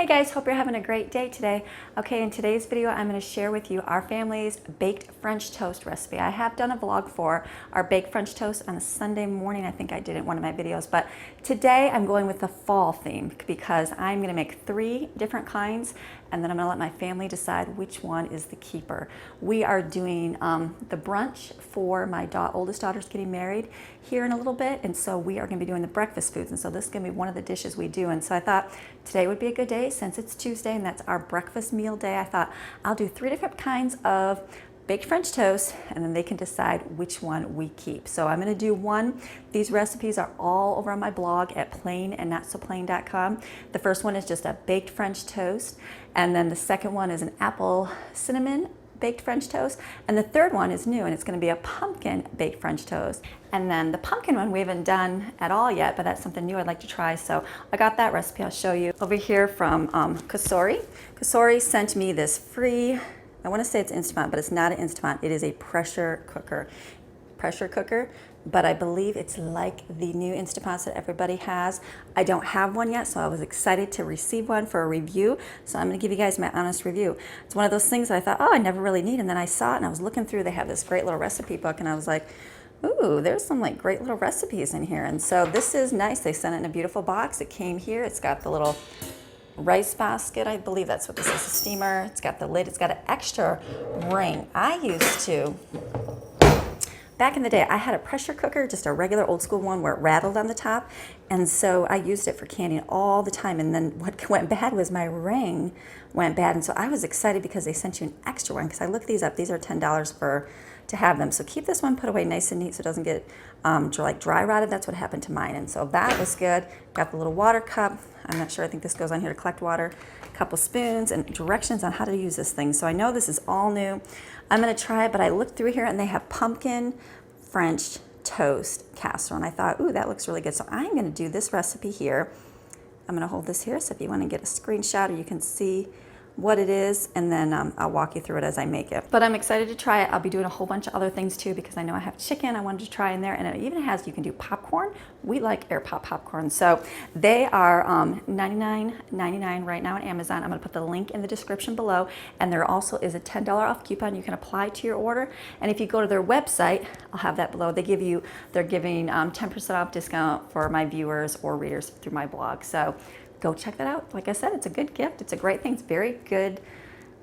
Hey guys, hope you're having a great day today. Okay, in today's video, I'm going to share with you our family's baked French toast recipe. I have done a vlog for our baked French toast on a Sunday morning. I think I did it in one of my videos, but today I'm going with the fall theme because I'm going to make 3 different kinds and then I'm going to let my family decide which one is the keeper. We are doing the brunch for my oldest daughter's getting married here in a little bit, and so we are going to be doing the breakfast foods, and so this is going to be one of the dishes we do. And so I thought today would be a good day since it's Tuesday and that's our breakfast meal day. I thought I'll do 3 different kinds of baked French toast and then they can decide which one we keep. So I'm going to do one. These recipes are all over on my blog at plainandnotsoplain.com. The first one is just a baked French toast, and then the second one is an apple cinnamon baked French toast, and the third one is new and it's going to be a pumpkin baked French toast. And then the pumpkin one we haven't done at all yet, but that's something new I'd like to try. So I got that recipe. I'll show you over here from Kasori. Kasori sent me this free, I want to say it's Instapot, but it's not an Instapot. It is a pressure cooker, but I believe it's like the new Instapots that everybody has. I don't have one yet, so I was excited to receive one for a review. So I'm going to give you guys my honest review. It's one of those things that I thought, oh, I never really need, and then I saw it and I was looking through. They have this great little recipe book, and I was like, ooh, there's some like great little recipes in here. And so this is nice. They sent it in a beautiful box. It came here. It's got the little rice basket, I believe that's what this is, a steamer. It's got the lid, it's got an extra ring. I used to, back in the day, I had a pressure cooker, just a regular old school one where it rattled on the top, and so I used it for canning all the time, and then what went bad was my ring went bad, and so I was excited because they sent you an extra one, because I looked these up. These are $10 to have them, so keep this one put away nice and neat so it doesn't get like dry rotted. That's what happened to mine, and so that was good. Got the little water cup. I'm not sure, I think this goes on here to collect water. A couple spoons and directions on how to use this thing. So I know this is all new. I'm gonna try it, but I looked through here and they have pumpkin French toast casserole, and I thought, ooh, that looks really good. So I'm gonna do this recipe here. I'm gonna hold this here, so if you wanna get a screenshot or you can see what it is, and then I'll walk you through it as I make it. But I'm excited to try it. I'll be doing a whole bunch of other things too, because I know I have chicken I wanted to try in there, and it even has, you can do popcorn. We like air pop popcorn. So they are $99.99 right now on Amazon. I'm gonna put the link in the description below, and there also is a $10 off coupon you can apply to your order. And if you go to their website, I'll have that below, they're giving 10% off discount for my viewers or readers through my blog. So go check that out. Like I said, it's a good gift. It's a great thing. It's very good,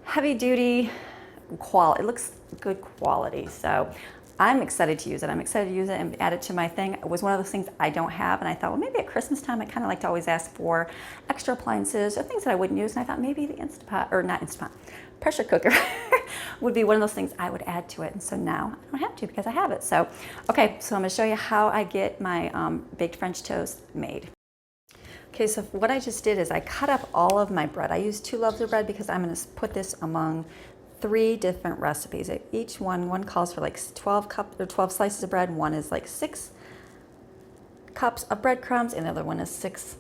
heavy duty quality. It looks good quality. So I'm excited to use it. I'm excited to use it and add it to my thing. It was one of those things I don't have, and I thought, well, maybe at Christmas time, I kind of like to always ask for extra appliances or things that I wouldn't use. And I thought maybe the Instapot, or not Instapot, pressure cooker would be one of those things I would add to it. And so now I don't have to because I have it. So, okay, so I'm gonna show you how I get my baked French toast made. Okay, so what I just did is I cut up all of my bread. I used 2 loaves of bread because I'm going to put this among 3 different recipes. Each one calls for like 12 slices of bread. One is like 6 cups of breadcrumbs, and the other one is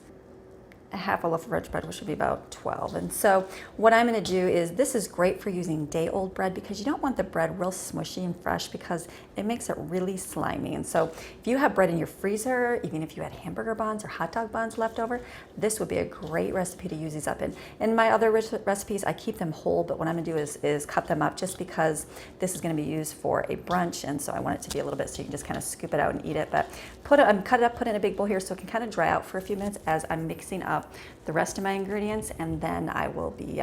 half a loaf of French bread, which would be about 12. And so what I'm going to do is, this is great for using day-old bread because you don't want the bread real smushy and fresh because it makes it really slimy. And so if you have bread in your freezer, even if you had hamburger buns or hot dog buns left over, this would be a great recipe to use these up in. In my other recipes, I keep them whole, but what I'm going to do is cut them up just because this is going to be used for a brunch, and so I want it to be a little bit so you can just kind of scoop it out and eat it. But cut it up, put it in a big bowl here so it can kind of dry out for a few minutes as I'm mixing up the rest of my ingredients, and then I will be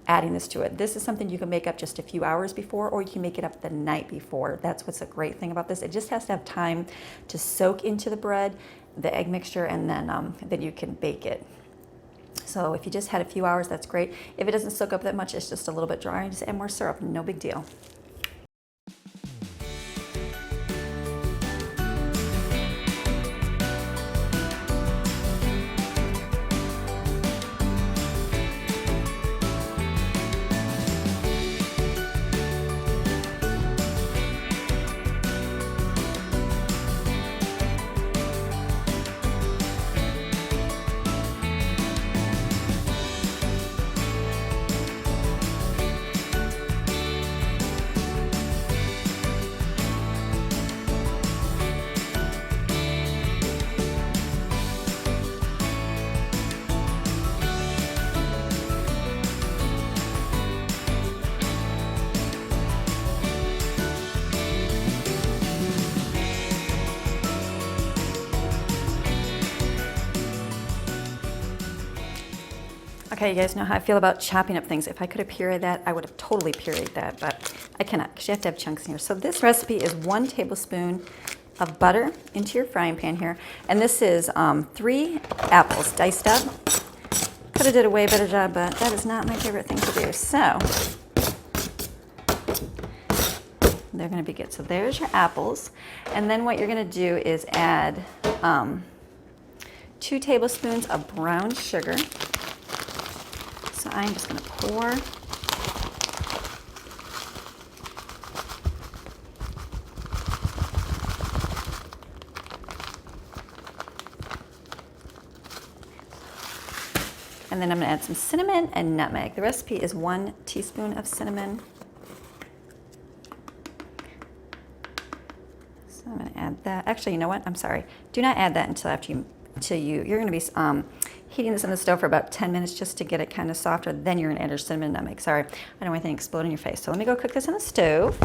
adding this to it. This is something you can make up just a few hours before, or you can make it up the night before. That's what's a great thing about this. It just has to have time to soak into the bread, the egg mixture, and then you can bake it. So if you just had a few hours, that's great. If it doesn't soak up that much, it's just a little bit dry, just add more syrup, no big deal. Okay, you guys know how I feel about chopping up things. If I could have pureed that, I would have totally pureed that, but I cannot because you have to have chunks in here. So this recipe is 1 tablespoon of butter into your frying pan here. And this is 3 apples diced up. Could have did a way better job, but that is not my favorite thing to do. So they're going to be good. So there's your apples. And then what you're going to do is add 2 tablespoons of brown sugar. So I'm just going to pour. And then I'm going to add some cinnamon and nutmeg. The recipe is 1 teaspoon of cinnamon. So I'm going to add that. Actually, you know what? I'm sorry. Do not add that until after you're going to be heating this on the stove for about 10 minutes just to get it kind of softer. Then you're going to add your cinnamon and nutmeg. Sorry, I don't want anything to explode in your face. So let me go cook this on the stove.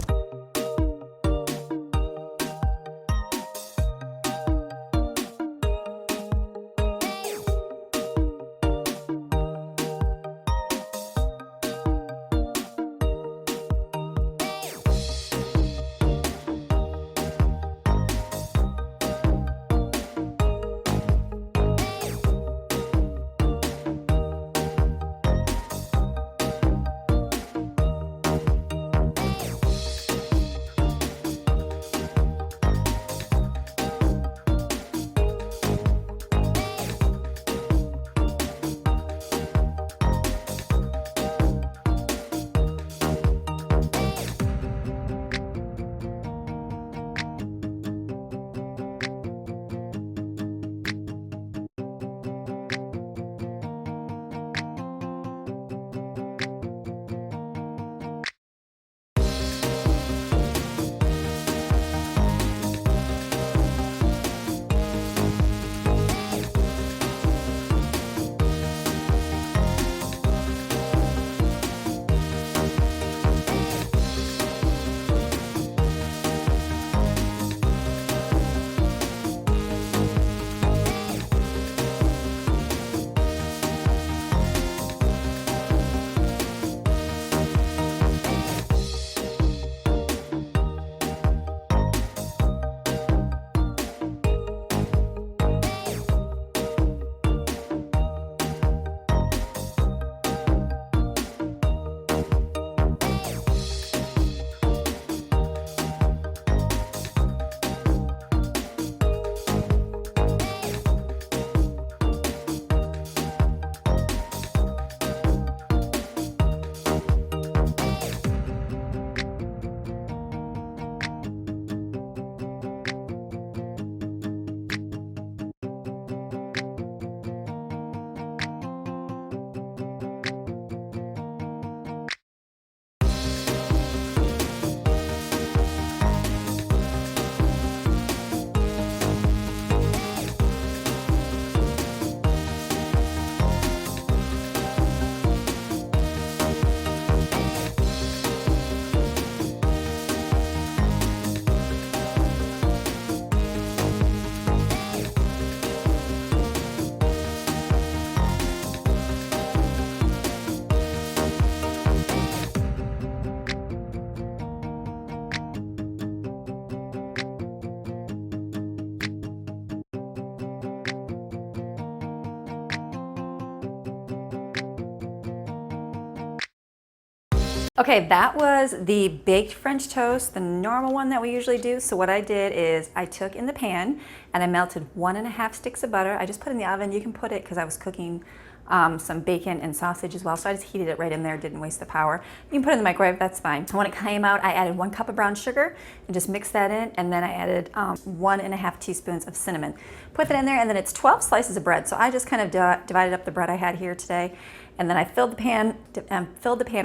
Okay, that was the baked French toast, the normal one that we usually do. So what I did is I took in the pan and I melted 1.5 sticks of butter. I just put it in the oven. You can put it, because I was cooking some bacon and sausage as well, so I just heated it right in there, didn't waste the power. You can put it in the microwave, that's fine. So when it came out, I added 1 cup of brown sugar and just mixed that in, and then I added 1.5 teaspoons of cinnamon. Put that in there, and then it's 12 slices of bread. So I just kind of divided up the bread I had here today, and then I filled the pan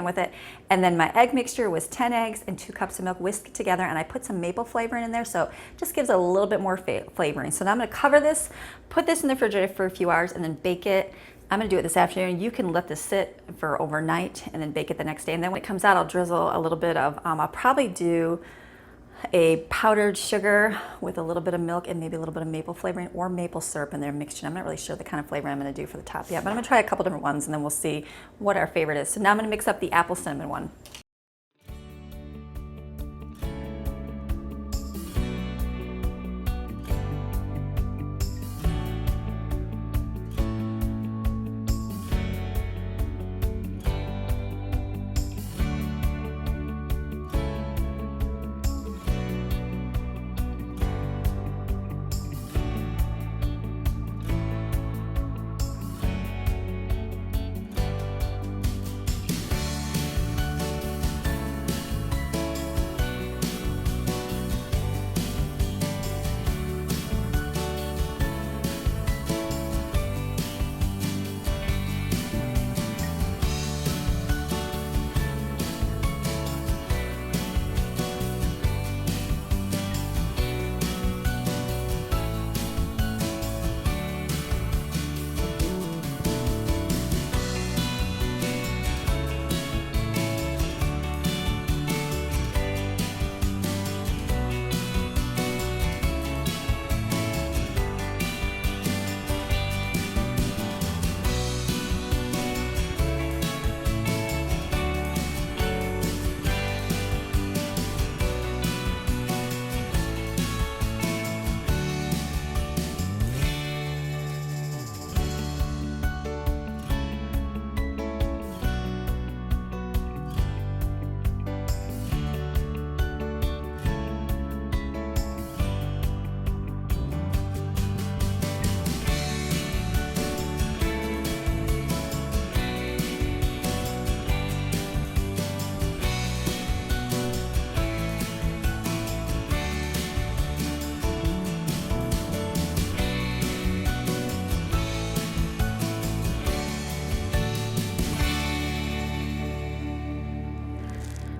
with it, and then my egg mixture was 10 eggs and 2 cups of milk whisked together, and I put some maple flavoring in there, so it just gives a little bit more flavoring. So now I'm going to cover this, put this in the refrigerator for a few hours, and then bake it. I'm going to do it this afternoon. You can let this sit for overnight and then bake it the next day, and then when it comes out, I'll drizzle a little bit of, I'll probably do a powdered sugar with a little bit of milk and maybe a little bit of maple flavoring or maple syrup in their mixture. I'm not really sure the kind of flavor I'm going to do for the top yet, but I'm going to try a couple different ones and then we'll see what our favorite is. So now I'm going to mix up the apple cinnamon one.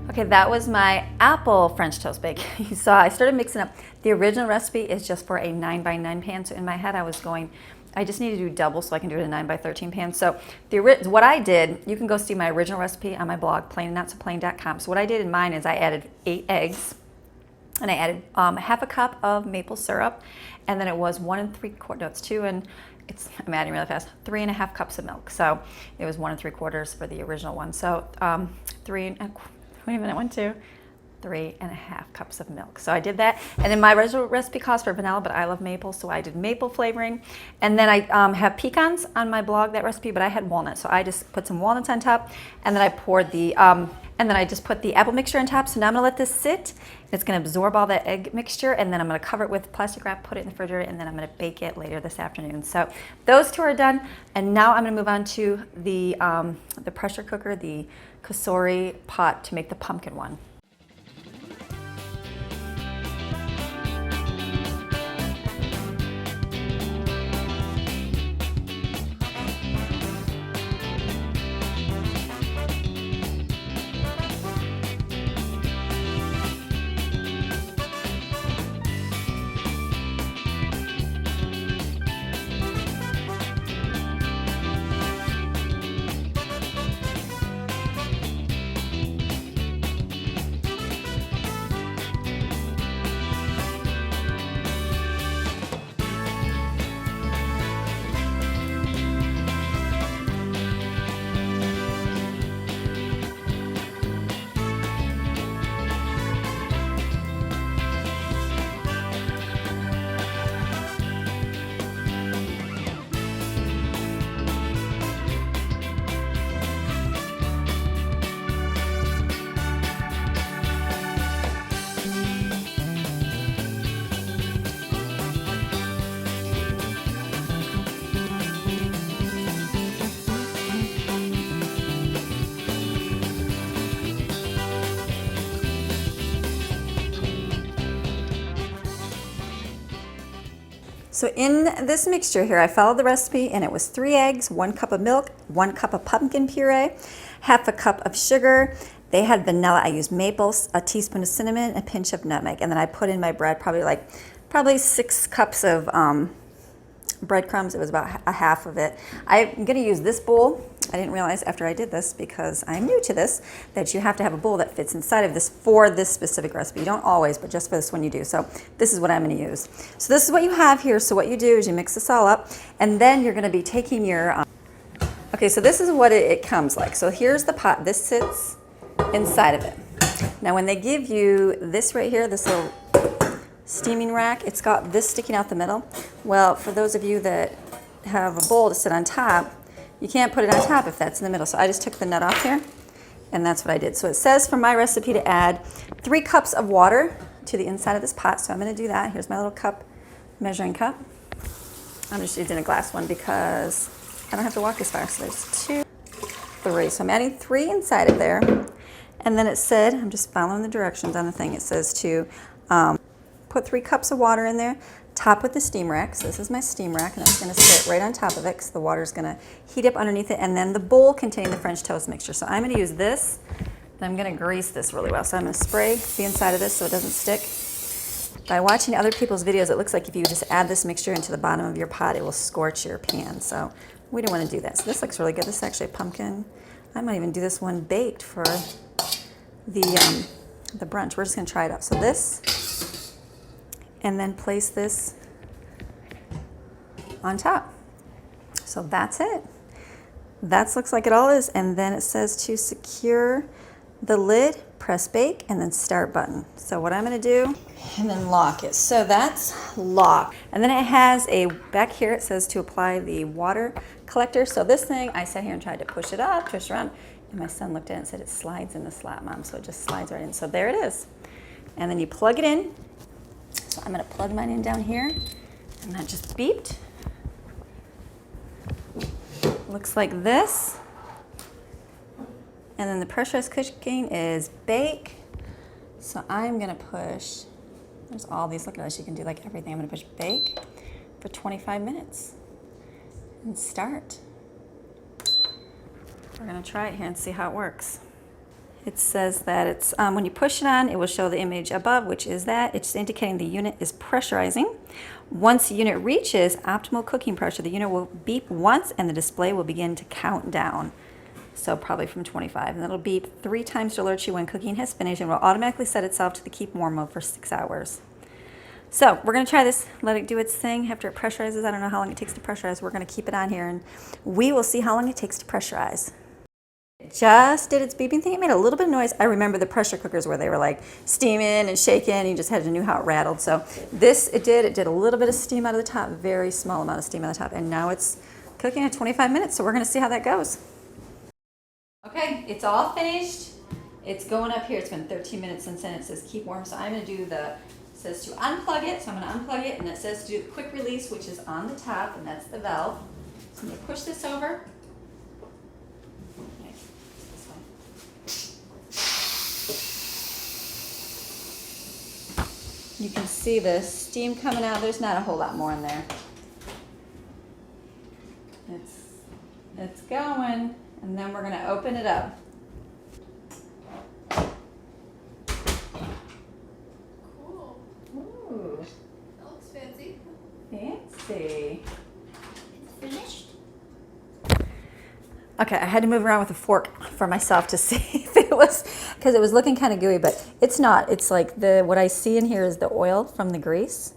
Okay, that was my apple French toast bake. You saw I started mixing up. The original recipe is just for a 9x9 pan. So in my head I was going, I just need to do double so I can do it in a 9x13 pan. So what I did, you can go see my original recipe on my blog, plainandnotsoplain.com. So what I did in mine is I added 8 eggs and I added half a cup of maple syrup, and then it was 1 3/4, no, it's 2 and I'm adding really fast, 3.5 cups of milk. So it was 1 3/4 for the original one. So 3.5 cups of milk. So I did that. And then my original recipe calls for vanilla, but I love maple, so I did maple flavoring. And then I have pecans on my blog, that recipe, but I had walnuts. So I just put some walnuts on top, and then I poured the, and then I just put the apple mixture on top. So now I'm gonna let this sit. It's gonna absorb all that egg mixture, and then I'm gonna cover it with plastic wrap, put it in the refrigerator, and then I'm gonna bake it later this afternoon. So those two are done. And now I'm gonna move on to the pressure cooker, the Kasori pot to make the pumpkin one. So in this mixture here, I followed the recipe, and it was 3 eggs, 1 cup of milk, 1 cup of pumpkin puree, half a cup of sugar. They had vanilla. I used maple, a teaspoon of cinnamon, a pinch of nutmeg, and then I put in my bread, probably 6 cups of breadcrumbs. It was about a half of it. I'm going to use this bowl I didn't realize after I did this, because I'm new to this, that you have to have a bowl that fits inside of this for this specific recipe. You don't always, but just for this one you do. So this is what I'm going to use. So this is what you have here. So what you do is you mix this all up, and then you're going to be taking your, okay, so this is what it comes like. So here's the pot. This sits inside of it. Now when they give you this right here, this little steaming rack, it's got this sticking out the middle. Well, for those of you that have a bowl to sit on top, you can't put it on top if that's in the middle. So I just took the nut off here, and that's what I did. So it says for my recipe to add 3 cups of water to the inside of this pot. So I'm going to do that. Here's my little cup, measuring cup. I'm just using a glass one because I don't have to walk as far. So there's 2, 3. So I'm adding 3 inside of there. And then it said, I'm just following the directions on the thing. It says to put 3 cups of water in there, top with the steam rack. So this is my steam rack, and it's going to sit right on top of it because the water is going to heat up underneath it. And then the bowl containing the French toast mixture. So I'm going to use this, and I'm going to grease this really well. So I'm going to spray the inside of this so it doesn't stick. By watching other people's videos, it looks like if you just add this mixture into the bottom of your pot, it will scorch your pan. So we don't want to do that. So this looks really good. This is actually a pumpkin. I might even do this one baked for the brunch. We're just going to try it out. So this, and then place this on top. So that's it. That looks like it all is. And then it says to secure the lid, press bake, and then start button. So what I'm going to do, and then lock it. So that's locked. And then it has a, back here it says to apply the water collector. So this thing, I sat here and tried to push it up, twist around, and my son looked at it and said it slides in the slot, Mom. So it just slides right in. So there it is. And then you plug it in. So I'm going to plug mine in down here, and that just beeped. Looks like this. And then the pressurized cooking is bake. So I'm going to push, there's all these, look at this, you can do like everything. I'm going to push bake for 25 minutes and start. We're going to try it here and see how it works. It says that it's, when you push it on, it will show the image above, which is that. It's indicating the unit is pressurizing. Once the unit reaches optimal cooking pressure, the unit will beep once and the display will begin to count down. So probably from 25. And it'll beep 3 times to alert you when cooking has finished and will automatically set itself to the keep warm mode for 6 hours. So we're going to try this, let it do its thing. After it pressurizes, I don't know how long it takes to pressurize. We're going to keep it on here and we will see how long it takes to pressurize. It just did its beeping thing. It made a little bit of noise. I remember the pressure cookers where they were like steaming and shaking and you just had to know how it rattled. So this, it did a little bit of steam out of the top, very small amount of steam out of the top. And now it's cooking at 25 minutes. So we're going to see how that goes. Okay, it's all finished. It's going up here. It's been 13 minutes since then. It says keep warm. So I'm going to do the, it says to unplug it. So I'm going to unplug it, and it says to do the quick release, which is on the top, and that's the valve. So I'm going to push this over. Okay, this way. You can see the steam coming out. There's not a whole lot more in there. It's going. And then we're going to open it up. Cool. Ooh. That looks fancy. Fancy. It's finished. Okay, I had to move around with a fork for myself to see if it was, because it was looking kind of gooey, but it's not. It's like what I see in here is the oil from the grease.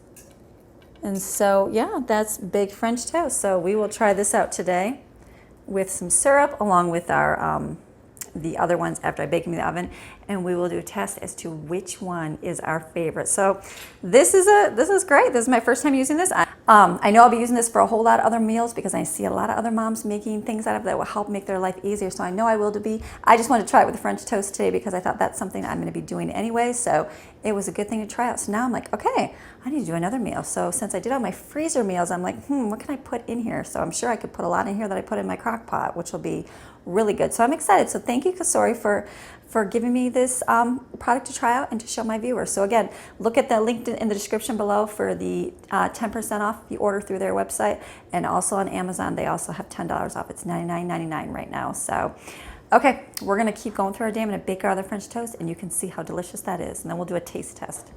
And so, yeah, that's baked French toast. So we will try this out today with some syrup along with our the other ones after I bake them in the oven, and we will do a test as to which one is our favorite. So this is great. This is my first time using this. I know I'll be using this for a whole lot of other meals because I see a lot of other moms making things out of it that will help make their life easier. So I know I will be. I just wanted to try it with the French toast today because I thought that's something I'm going to be doing anyway. So it was a good thing to try out. So now I'm like, okay, I need to do another meal. So since I did all my freezer meals, I'm like, what can I put in here? So I'm sure I could put a lot in here that I put in my crock pot, which will be really good. So I'm excited. So thank you, Kasori, for giving me this product to try out and to show my viewers. So again, look at the link in the description below for the 10% off if you order through their website, and also on Amazon they also have $10 off. It's $99.99 right now. So okay, we're gonna keep going through our day. I'm gonna bake our other French toast and you can see how delicious that is, and then we'll do a taste test.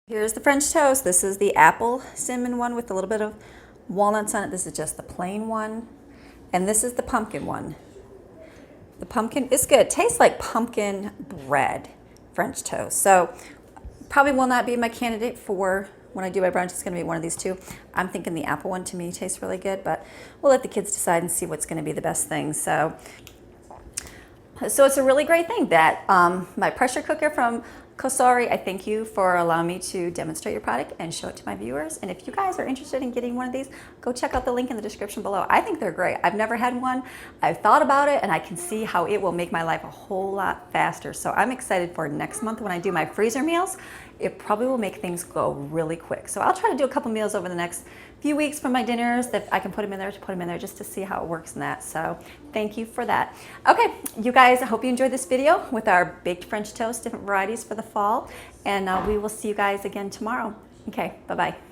Here's the French toast. This is the apple cinnamon one with a little bit of walnuts on it. This is just the plain one. And this is the pumpkin one. The pumpkin is good. It tastes like pumpkin bread French toast. So probably will not be my candidate for when I do my brunch. It's going to be one of these two. I'm thinking the apple one to me tastes really good, but we'll let the kids decide and see what's going to be the best thing. So it's a really great thing that my pressure cooker from Kosari, I thank you for allowing me to demonstrate your product and show it to my viewers. And if you guys are interested in getting one of these, go check out the link in the description below. I think they're great. I've never had one. I've thought about it and I can see how it will make my life a whole lot faster. So I'm excited for next month when I do my freezer meals. It probably will make things go really quick. So I'll try to do a couple meals over the next few weeks for my dinners that I can put them in there just to see how it works in that. So thank you for that. Okay, you guys, I hope you enjoyed this video with our baked French toast, different varieties for the fall. And we will see you guys again tomorrow. Okay, bye-bye.